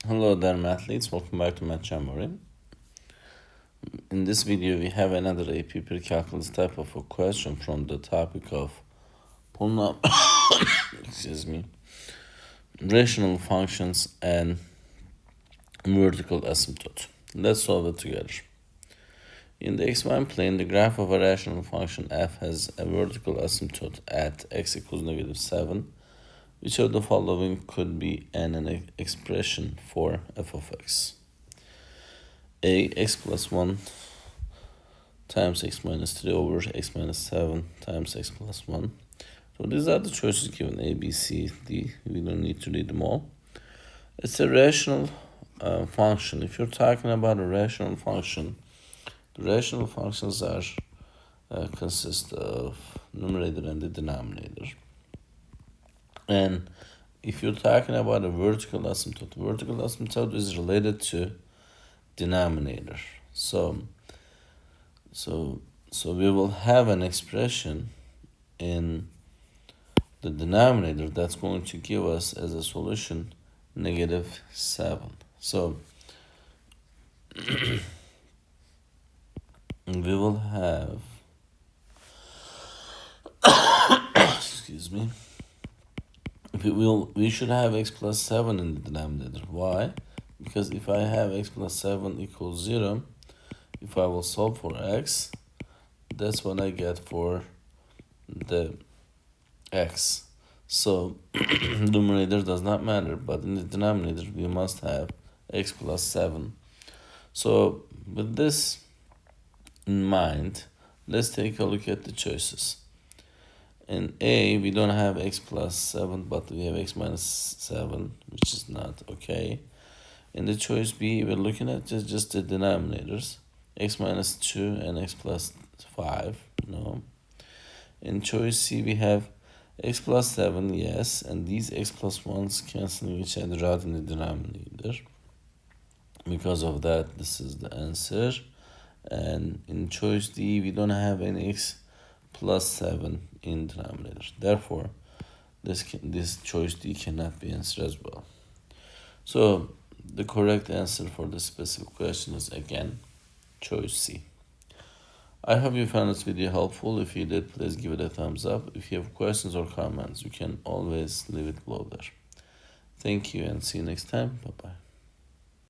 Hello there, mathletes. Welcome back to Math Jamboree. In this video, we have another AP Precalculus type of a question from the topic of rational functions and vertical asymptote. Let's solve it together. In the xy plane, the graph of a rational function f has a vertical asymptote at x equals -7. Which of the following could be an expression for f of x? A, x plus 1 times x minus 3 over x minus 7 times x plus 1. So these are the choices given, A, B, C, D. We don't need to read them all. It's a rational function. If you're talking about a rational function, the rational functions are consist of numerator and the denominator. And if you're talking about a vertical asymptote is related to denominator. So we will have an expression in the denominator that's going to give us as a solution -7. So we will have excuse me. We should have x plus 7 in the denominator. Why? Because if I have x plus 7 equals 0, if I will solve for x, that's what I get for the x. So numerator does not matter, but in the denominator we must have x plus 7. So with this in mind, let's take a look at the choices. In A, we don't have x plus 7, but we have x minus 7, which is not okay. In the choice B, we're looking at just the denominators, x minus 2 and x plus 5, no. In choice C, we have x plus 7, yes, and these x plus 1s canceling each other out in the denominator. Because of that, this is the answer. And in choice D, we don't have any x plus 7 in denominator. Therefore, this choice D cannot be answered as well. So the correct answer for the specific question is again choice C. I hope you found this video helpful. If you did, please give it a thumbs up. If you have questions or comments, you can always leave it below there. Thank you and see you next time. Bye-bye.